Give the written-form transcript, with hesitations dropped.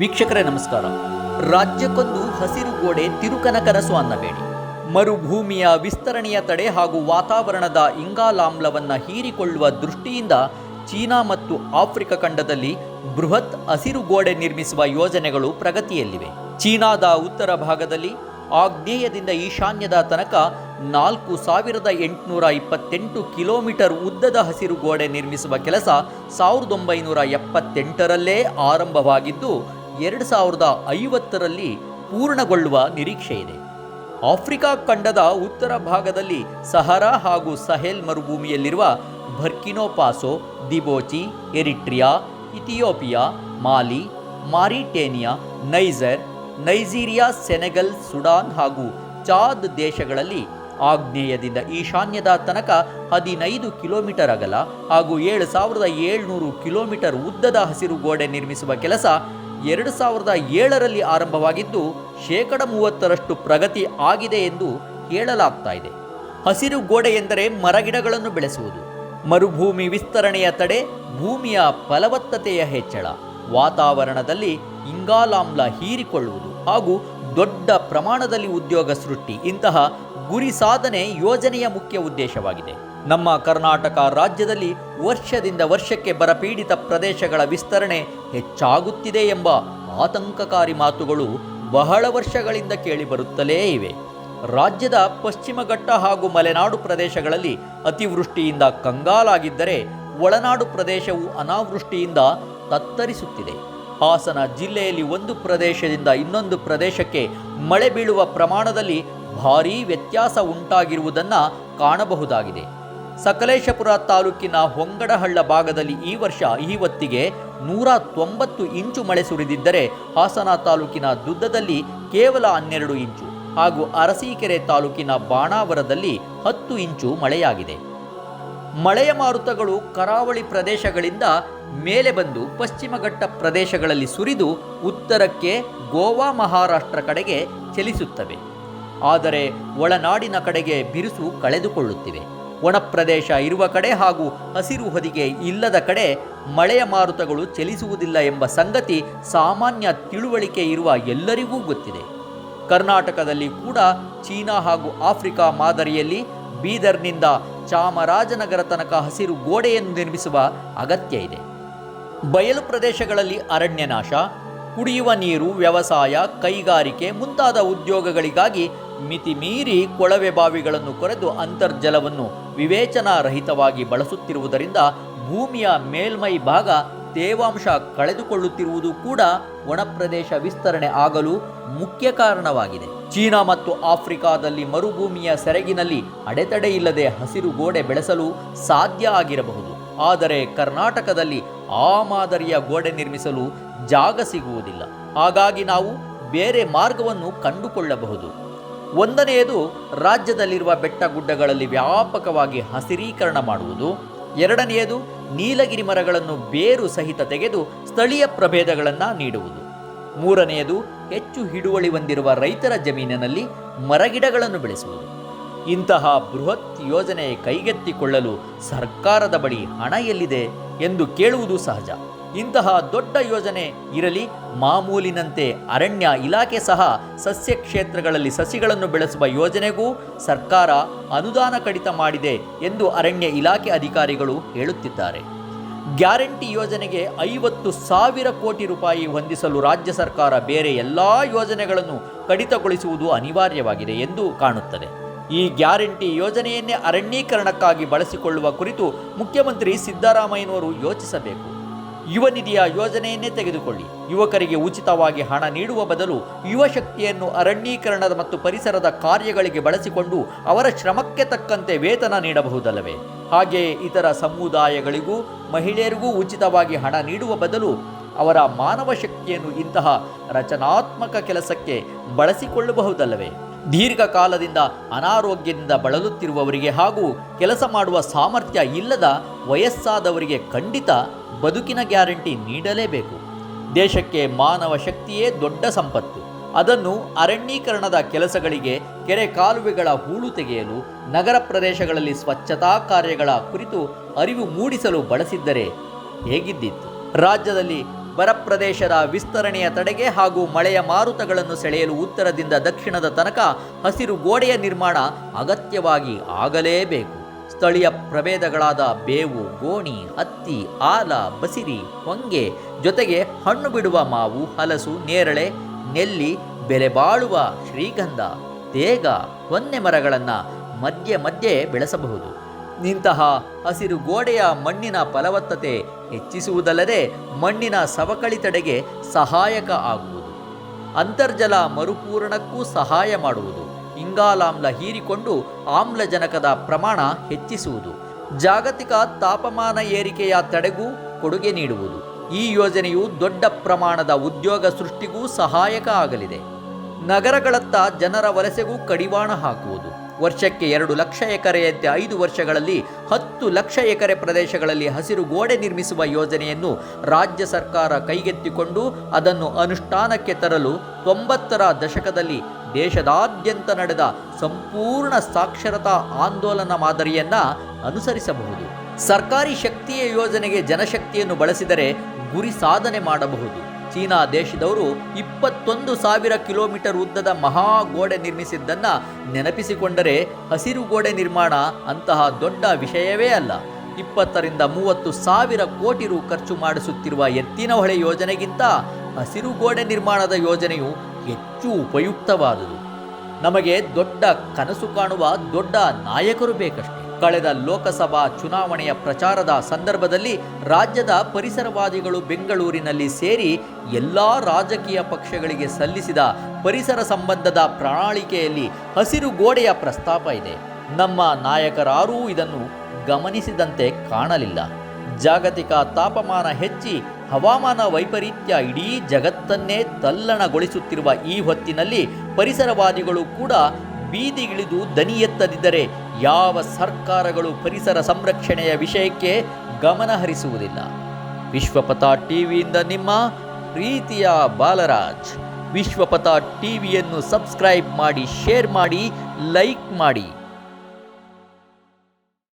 ವೀಕ್ಷಕರೇ ನಮಸ್ಕಾರ. ರಾಜ್ಯಕ್ಕೊಂದು ಹಸಿರು ಗೋಡೆ ತಿರುಕನಕನಸು ಅನ್ನಬೇಡಿ. ಮರುಭೂಮಿಯ ವಿಸ್ತರಣೆಯ ತಡೆ ಹಾಗೂ ವಾತಾವರಣದ ಇಂಗಾಲಾಮ್ಲವನ್ನು ಹೀರಿಕೊಳ್ಳುವ ದೃಷ್ಟಿಯಿಂದ ಚೀನಾ ಮತ್ತು ಆಫ್ರಿಕಾ ಖಂಡದಲ್ಲಿ ಬೃಹತ್ ಹಸಿರು ಗೋಡೆ ನಿರ್ಮಿಸುವ ಯೋಜನೆಗಳು ಪ್ರಗತಿಯಲ್ಲಿವೆ. ಚೀನಾದ ಉತ್ತರ ಭಾಗದಲ್ಲಿ ಆಗ್ನೇಯದಿಂದ ಈಶಾನ್ಯದ ತನಕ 4828 ಕಿಲೋಮೀಟರ್ ಉದ್ದದ ಹಸಿರು ಗೋಡೆ ನಿರ್ಮಿಸುವ ಕೆಲಸ 1978ರಲ್ಲೇ ಆರಂಭವಾಗಿದ್ದು 2050ರಲ್ಲಿ ಪೂರ್ಣಗೊಳ್ಳುವ ನಿರೀಕ್ಷೆ ಇದೆ. ಆಫ್ರಿಕಾ ಖಂಡದ ಉತ್ತರ ಭಾಗದಲ್ಲಿ ಸಹರಾ ಹಾಗೂ ಸಹೆಲ್ ಮರುಭೂಮಿಯಲ್ಲಿರುವ ಬರ್ಕಿನೋ ಫಾಸೋ, ದಿಬೋಚಿ, ಎರಿಟ್ರಿಯಾ, ಇಥಿಯೋಪಿಯಾ, ಮಾಲಿ, ಮಾರಿಟೇನಿಯಾ, ನೈಜೀರಿಯಾ, ಸೆನೆಗಲ್, ಸುಡಾನ್ ಹಾಗೂ ಚಾದ್ ದೇಶಗಳಲ್ಲಿ ಆಗ್ನೇಯದಿಂದ ಈಶಾನ್ಯದ ತನಕ 15 ಕಿಲೋಮೀಟರ್ ಅಗಲ ಹಾಗೂ 7700 ಕಿಲೋಮೀಟರ್ ಉದ್ದದ ಹಸಿರು ಗೋಡೆ ನಿರ್ಮಿಸುವ ಕೆಲಸ 2007ರಲ್ಲಿ ಆರಂಭವಾಗಿದ್ದು 30%ರಷ್ಟು ಪ್ರಗತಿ ಆಗಿದೆ ಎಂದು ಹೇಳಲಾಗ್ತಾ ಇದೆ. ಹಸಿರು ಗೋಡೆ ಎಂದರೆ ಮರಗಿಡಗಳನ್ನು ಬೆಳೆಸುವುದು, ಮರುಭೂಮಿ ವಿಸ್ತರಣೆಯ ತಡೆ, ಭೂಮಿಯ ಫಲವತ್ತತೆಯ ಹೆಚ್ಚಳ, ವಾತಾವರಣದಲ್ಲಿ ಇಂಗಾಲಾಮ್ಲ ಹೀರಿಕೊಳ್ಳುವುದು ಹಾಗೂ ದೊಡ್ಡ ಪ್ರಮಾಣದಲ್ಲಿ ಉದ್ಯೋಗ ಸೃಷ್ಟಿ ಇಂತಹ ಗುರಿ ಸಾಧನೆ ಯೋಜನೆಯ ಮುಖ್ಯ ಉದ್ದೇಶವಾಗಿದೆ. ನಮ್ಮ ಕರ್ನಾಟಕ ರಾಜ್ಯದಲ್ಲಿ ವರ್ಷದಿಂದ ವರ್ಷಕ್ಕೆ ಬರಪೀಡಿತ ಪ್ರದೇಶಗಳ ವಿಸ್ತರಣೆ ಹೆಚ್ಚಾಗುತ್ತಿದೆ ಎಂಬ ಆತಂಕಕಾರಿ ಮಾತುಗಳು ಬಹಳ ವರ್ಷಗಳಿಂದ ಕೇಳಿಬರುತ್ತಲೇ ಇವೆ. ರಾಜ್ಯದ ಪಶ್ಚಿಮ ಘಟ್ಟ ಹಾಗೂ ಮಲೆನಾಡು ಪ್ರದೇಶಗಳಲ್ಲಿ ಅತಿವೃಷ್ಟಿಯಿಂದ ಕಂಗಾಲಾಗಿದ್ದರೆ ಒಳನಾಡು ಪ್ರದೇಶವು ಅನಾವೃಷ್ಟಿಯಿಂದ ತತ್ತರಿಸುತ್ತಿದೆ. ಹಾಸನ ಜಿಲ್ಲೆಯಲ್ಲಿ ಒಂದು ಪ್ರದೇಶದಿಂದ ಇನ್ನೊಂದು ಪ್ರದೇಶಕ್ಕೆ ಮಳೆ ಬೀಳುವ ಪ್ರಮಾಣದಲ್ಲಿ ಭಾರೀ ವ್ಯತ್ಯಾಸ ಉಂಟಾಗಿರುವುದನ್ನು ಕಾಣಬಹುದಾಗಿದೆ. ಸಕಲೇಶಪುರ ತಾಲೂಕಿನ ಹೊಂಗಡಹಳ್ಳ ಭಾಗದಲ್ಲಿ ಈ ವರ್ಷ ಈ ಹೊತ್ತಿಗೆ 190 ಇಂಚು ಮಳೆ ಸುರಿದಿದ್ದರೆ ಹಾಸನ ತಾಲೂಕಿನ ದುದ್ದದಲ್ಲಿ ಕೇವಲ 12 ಇಂಚು ಹಾಗೂ ಅರಸೀಕೆರೆ ತಾಲೂಕಿನ ಬಾಣಾವರದಲ್ಲಿ 10 ಇಂಚು ಮಳೆಯಾಗಿದೆ. ಮಳೆಯ ಮಾರುತಗಳು ಕರಾವಳಿ ಪ್ರದೇಶಗಳಿಂದ ಮೇಲೆ ಬಂದು ಪಶ್ಚಿಮ ಘಟ್ಟ ಪ್ರದೇಶಗಳಲ್ಲಿ ಸುರಿದು ಉತ್ತರಕ್ಕೆ ಗೋವಾ, ಮಹಾರಾಷ್ಟ್ರ ಕಡೆಗೆ ಚಲಿಸುತ್ತವೆ. ಆದರೆ ಒಳನಾಡಿನ ಕಡೆಗೆ ಬಿರುಸು ಕಳೆದುಕೊಳ್ಳುತ್ತಿವೆ. ಒಣಪ್ರದೇಶ ಇರುವ ಕಡೆ ಹಾಗೂ ಹಸಿರು ಹೊದಿಕೆ ಇಲ್ಲದ ಕಡೆ ಮಳೆಯ ಮಾರುತಗಳು ಚಲಿಸುವುದಿಲ್ಲ ಎಂಬ ಸಂಗತಿ ಸಾಮಾನ್ಯ ತಿಳುವಳಿಕೆ ಇರುವ ಎಲ್ಲರಿಗೂ ಗೊತ್ತಿದೆ. ಕರ್ನಾಟಕದಲ್ಲಿ ಕೂಡ ಚೀನಾ ಹಾಗೂ ಆಫ್ರಿಕಾ ಮಾದರಿಯಲ್ಲಿ ಬೀದರ್ನಿಂದ ಚಾಮರಾಜನಗರ ತನಕ ಹಸಿರು ಗೋಡೆಯನ್ನು ನಿರ್ಮಿಸುವ ಅಗತ್ಯ ಇದೆ. ಬಯಲು ಪ್ರದೇಶಗಳಲ್ಲಿ ಅರಣ್ಯ ನಾಶ, ಕುಡಿಯುವ ನೀರು, ವ್ಯವಸಾಯ, ಕೈಗಾರಿಕೆ ಮುಂತಾದ ಉದ್ಯೋಗಗಳಿಗಾಗಿ ಮಿತಿಮೀರಿ ಕೊಳವೆ ಬಾವಿಗಳನ್ನು ಕೊರೆದು ಅಂತರ್ಜಲವನ್ನು ವಿವೇಚನಾರಹಿತವಾಗಿ ಬಳಸುತ್ತಿರುವುದರಿಂದ ಭೂಮಿಯ ಮೇಲ್ಮೈ ಭಾಗ ತೇವಾಂಶ ಕಳೆದುಕೊಳ್ಳುತ್ತಿರುವುದು ಕೂಡ ಒಣಪ್ರದೇಶ ವಿಸ್ತರಣೆ ಆಗಲು ಮುಖ್ಯ ಕಾರಣವಾಗಿದೆ. ಚೀನಾ ಮತ್ತು ಆಫ್ರಿಕಾದಲ್ಲಿ ಮರುಭೂಮಿಯ ಸೆರಗಿನಲ್ಲಿ ಅಡೆತಡೆ ಇಲ್ಲದೆ ಹಸಿರು ಗೋಡೆ ಬೆಳೆಸಲು ಸಾಧ್ಯ ಆಗಿರಬಹುದು. ಆದರೆ ಕರ್ನಾಟಕದಲ್ಲಿ ಆ ಮಾದರಿಯ ಗೋಡೆ ನಿರ್ಮಿಸಲು ಜಾಗ ಸಿಗುವುದಿಲ್ಲ. ಹಾಗಾಗಿ ನಾವು ಬೇರೆ ಮಾರ್ಗವನ್ನು ಕಂಡುಕೊಳ್ಳಬಹುದು. ಒಂದನೆಯದು ರಾಜ್ಯದಲ್ಲಿರುವ ಬೆಟ್ಟ ಗುಡ್ಡಗಳಲ್ಲಿ ವ್ಯಾಪಕವಾಗಿ ಹಸಿರೀಕರಣ ಮಾಡುವುದು. ಎರಡನೆಯದು ನೀಲಗಿರಿ ಮರಗಳನ್ನು ಬೇರು ಸಹಿತ ತೆಗೆದು ಸ್ಥಳೀಯ ಪ್ರಭೇದಗಳನ್ನು ನೀಡುವುದು. ಮೂರನೆಯದು ಹೆಚ್ಚು ಹಿಡುವಳಿ ಹೊಂದಿರುವ ರೈತರ ಜಮೀನಿನಲ್ಲಿ ಮರಗಿಡಗಳನ್ನು ಬೆಳೆಸುವುದು. ಇಂತಹ ಬೃಹತ್ ಯೋಜನೆ ಕೈಗೆತ್ತಿಕೊಳ್ಳಲು ಸರ್ಕಾರದ ಬಳಿ ಹಣ ಎಲ್ಲಿದೆ ಎಂದು ಕೇಳುವುದು ಸಹಜ. ಇಂತಹ ದೊಡ್ಡ ಯೋಜನೆ ಇರಲಿ, ಮಾಮೂಲಿನಂತೆ ಅರಣ್ಯ ಇಲಾಖೆ ಸಹ ಸಸ್ಯ ಕ್ಷೇತ್ರಗಳಲ್ಲಿ ಸಸಿಗಳನ್ನು ಬೆಳೆಸುವ ಯೋಜನೆಗೂ ಸರ್ಕಾರ ಅನುದಾನ ಕಡಿತ ಮಾಡಿದೆ ಎಂದು ಅರಣ್ಯ ಇಲಾಖೆ ಅಧಿಕಾರಿಗಳು ಹೇಳುತ್ತಿದ್ದಾರೆ. ಗ್ಯಾರಂಟಿ ಯೋಜನೆಗೆ 50,000 ಕೋಟಿ ರೂಪಾಯಿ ಹೊಂದಿಸಲು ರಾಜ್ಯ ಸರ್ಕಾರ ಬೇರೆ ಎಲ್ಲ ಯೋಜನೆಗಳನ್ನು ಕಡಿತಗೊಳಿಸುವುದು ಅನಿವಾರ್ಯವಾಗಿದೆ ಎಂದು ಕಾಣುತ್ತದೆ. ಈ ಗ್ಯಾರಂಟಿ ಯೋಜನೆಯನ್ನೇ ಅರಣ್ಯೀಕರಣಕ್ಕಾಗಿ ಬಳಸಿಕೊಳ್ಳುವ ಕುರಿತು ಮುಖ್ಯಮಂತ್ರಿ ಸಿದ್ದರಾಮಯ್ಯನವರು ಯೋಚಿಸಬೇಕು. ಯುವ ನಿಧಿಯ ಯೋಜನೆಯನ್ನೇ ತೆಗೆದುಕೊಳ್ಳಿ. ಯುವಕರಿಗೆ ಉಚಿತವಾಗಿ ಹಣ ನೀಡುವ ಬದಲು ಯುವ ಶಕ್ತಿಯನ್ನು ಅರಣ್ಯೀಕರಣದ ಮತ್ತು ಪರಿಸರದ ಕಾರ್ಯಗಳಿಗೆ ಬಳಸಿಕೊಂಡು ಅವರ ಶ್ರಮಕ್ಕೆ ತಕ್ಕಂತೆ ವೇತನ ನೀಡಬಹುದಲ್ಲವೇ? ಹಾಗೆಯೇ ಇತರ ಸಮುದಾಯಗಳಿಗೂ ಮಹಿಳೆಯರಿಗೂ ಉಚಿತವಾಗಿ ಹಣ ನೀಡುವ ಬದಲು ಅವರ ಮಾನವ ಶಕ್ತಿಯನ್ನು ಇಂತಹ ರಚನಾತ್ಮಕ ಕೆಲಸಕ್ಕೆ ಬಳಸಿಕೊಳ್ಳಬಹುದಲ್ಲವೇ? ದೀರ್ಘಕಾಲದಿಂದ ಅನಾರೋಗ್ಯದಿಂದ ಬಳಲುತ್ತಿರುವವರಿಗೆ ಹಾಗೂ ಕೆಲಸ ಮಾಡುವ ಸಾಮರ್ಥ್ಯ ಇಲ್ಲದ ವಯಸ್ಸಾದವರಿಗೆ ಖಂಡಿತ ಬದುಕಿನ ಗ್ಯಾರಂಟಿ ನೀಡಲೇಬೇಕು. ದೇಶಕ್ಕೆ ಮಾನವ ಶಕ್ತಿಯೇ ದೊಡ್ಡ ಸಂಪತ್ತು. ಅದನ್ನು ಅರಣ್ಯೀಕರಣದ ಕೆಲಸಗಳಿಗೆ, ಕೆರೆ ಕಾಲುವೆಗಳ ಹೂಳು ತೆಗೆಯಲು, ನಗರ ಪ್ರದೇಶಗಳಲ್ಲಿ ಸ್ವಚ್ಛತಾ ಕಾರ್ಯಗಳ ಕುರಿತು ಅರಿವು ಮೂಡಿಸಲು ಬಳಸಿದ್ದರೆ ಹೇಗಿದ್ದಿತ್ತು? ರಾಜ್ಯದಲ್ಲಿ ಬರ ಪ್ರದೇಶದ ವಿಸ್ತರಣೆಯ ತಡೆಗೆ ಹಾಗೂ ಮಳೆಯ ಮಾರುತಗಳನ್ನು ಸೆಳೆಯಲು ಉತ್ತರದಿಂದ ದಕ್ಷಿಣದ ತನಕ ಹಸಿರು ಗೋಡೆಯ ನಿರ್ಮಾಣ ಅಗತ್ಯವಾಗಿ ಆಗಲೇಬೇಕು. ಸ್ಥಳೀಯ ಪ್ರಭೇದಗಳಾದ ಬೇವು, ಗೋಣಿ, ಹತ್ತಿ, ಆಲ, ಬಸಿರಿ, ಹೊಂಗೆ ಜೊತೆಗೆ ಹಣ್ಣು ಬಿಡುವ ಮಾವು, ಹಲಸು, ನೇರಳೆ, ನೆಲ್ಲಿ, ಬೆಲೆ ಬಾಳುವ ಶ್ರೀಗಂಧ, ತೇಗ, ಹೊನ್ನೆ ಮರಗಳನ್ನು ಮಧ್ಯೆ ಮಧ್ಯೆ ಬೆಳೆಸಬಹುದು. ಇಂತಹ ಹಸಿರು ಗೋಡೆಯ ಮಣ್ಣಿನ ಫಲವತ್ತತೆ ಹೆಚ್ಚಿಸುವುದಲ್ಲದೆ ಮಣ್ಣಿನ ಸವಕಳಿ ತಡೆಗೆ ಸಹಾಯಕ ಆಗುವುದು. ಅಂತರ್ಜಲ ಮರುಪೂರಣಕ್ಕೂ ಸಹಾಯ ಮಾಡುವುದು. ಇಂಗಾಲಾಮ್ಲ ಹೀರಿಕೊಂಡು ಆಮ್ಲಜನಕದ ಪ್ರಮಾಣ ಹೆಚ್ಚಿಸುವುದು. ಜಾಗತಿಕ ತಾಪಮಾನ ಏರಿಕೆಯ ತಡೆಗೂ ಕೊಡುಗೆ ನೀಡುವುದು. ಈ ಯೋಜನೆಯು ದೊಡ್ಡ ಪ್ರಮಾಣದ ಉದ್ಯೋಗ ಸೃಷ್ಟಿಗೂ ಸಹಾಯಕ ಆಗಲಿದೆ. ನಗರಗಳತ್ತ ಜನರ ವಲಸೆಗೂ ಕಡಿವಾಣ ಹಾಕುವುದು. ವರ್ಷಕ್ಕೆ 2 ಲಕ್ಷ ಎಕರೆಯಂತೆ 5 ವರ್ಷಗಳಲ್ಲಿ 10 ಲಕ್ಷ ಎಕರೆ ಪ್ರದೇಶಗಳಲ್ಲಿ ಹಸಿರು ಗೋಡೆ ನಿರ್ಮಿಸುವ ಯೋಜನೆಯನ್ನು ರಾಜ್ಯ ಸರ್ಕಾರ ಕೈಗೆತ್ತಿಕೊಂಡು ಅದನ್ನು ಅನುಷ್ಠಾನಕ್ಕೆ ತರಲು 90ರ ದಶಕದಲ್ಲಿ ದೇಶದಾದ್ಯಂತ ನಡೆದ ಸಂಪೂರ್ಣ ಸಾಕ್ಷರತಾ ಆಂದೋಲನ ಮಾದರಿಯನ್ನು ಅನುಸರಿಸಬಹುದು. ಸರ್ಕಾರಿ ಶಕ್ತಿಯ ಯೋಜನೆಗೆ ಜನಶಕ್ತಿಯನ್ನು ಬಳಸಿದರೆ ಗುರಿ ಸಾಧನೆ ಮಾಡಬಹುದು. ಚೀನಾ ದೇಶದವರು 21,000 ಕಿಲೋಮೀಟರ್ ಉದ್ದದ ಮಹಾ ಗೋಡೆ ನಿರ್ಮಿಸಿದ್ದನ್ನು ನೆನಪಿಸಿಕೊಂಡರೆ ಹಸಿರು ಗೋಡೆ ನಿರ್ಮಾಣ ಅಂತಹ ದೊಡ್ಡ ವಿಷಯವೇ ಅಲ್ಲ. 20ರಿಂದ 30 ಸಾವಿರ ಕೋಟಿ ರು ಖರ್ಚು ಮಾಡಿಸುತ್ತಿರುವ ಎತ್ತಿನಹೊಳೆ ಯೋಜನೆಗಿಂತ ಹಸಿರು ಗೋಡೆ ನಿರ್ಮಾಣದ ಯೋಜನೆಯು ಹೆಚ್ಚು ಉಪಯುಕ್ತವಾದುದು. ನಮಗೆ ದೊಡ್ಡ ಕನಸು ಕಾಣುವ ದೊಡ್ಡ ನಾಯಕರು ಬೇಕಷ್ಟೆ. ಕಳೆದ ಲೋಕಸಭಾ ಚುನಾವಣೆಯ ಪ್ರಚಾರದ ಸಂದರ್ಭದಲ್ಲಿ ರಾಜ್ಯದ ಪರಿಸರವಾದಿಗಳು ಬೆಂಗಳೂರಿನಲ್ಲಿ ಸೇರಿ ಎಲ್ಲ ರಾಜಕೀಯ ಪಕ್ಷಗಳಿಗೆ ಸಲ್ಲಿಸಿದ ಪರಿಸರ ಸಂಬಂಧದ ಪ್ರಣಾಳಿಕೆಯಲ್ಲಿ ಹಸಿರು ಗೋಡೆಯ ಪ್ರಸ್ತಾಪ ಇದೆ. ನಮ್ಮ ನಾಯಕರಾರೂ ಇದನ್ನು ಗಮನಿಸಿದಂತೆ ಕಾಣಲಿಲ್ಲ. ಜಾಗತಿಕ ತಾಪಮಾನ ಹೆಚ್ಚಿ ಹವಾಮಾನ ವೈಪರೀತ್ಯ ಇಡೀ ಜಗತ್ತನ್ನೇ ತಲ್ಲಣಗೊಳಿಸುತ್ತಿರುವ ಈ ಹೊತ್ತಿನಲ್ಲಿ ಪರಿಸರವಾದಿಗಳು ಕೂಡ ಬೀದಿಗಿಳಿದು ದನಿ ಎತ್ತದಿದ್ದರೆ ಯಾವ ಸರ್ಕಾರಗಳು ಪರಿಸರ ಸಂರಕ್ಷಣೆಯ ವಿಷಯಕ್ಕೆ ಗಮನ ಹರಿಸುವುದಿಲ್ಲ. ವಿಶ್ವಪಥ ಟಿವಿಯಿಂದ ನಿಮ್ಮ ಪ್ರೀತಿಯ ಬಾಲರಾಜ್. ವಿಶ್ವಪಥ ಟಿವಿಯನ್ನು ಸಬ್ಸ್ಕ್ರೈಬ್ ಮಾಡಿ, ಶೇರ್ ಮಾಡಿ, ಲೈಕ್ ಮಾಡಿ.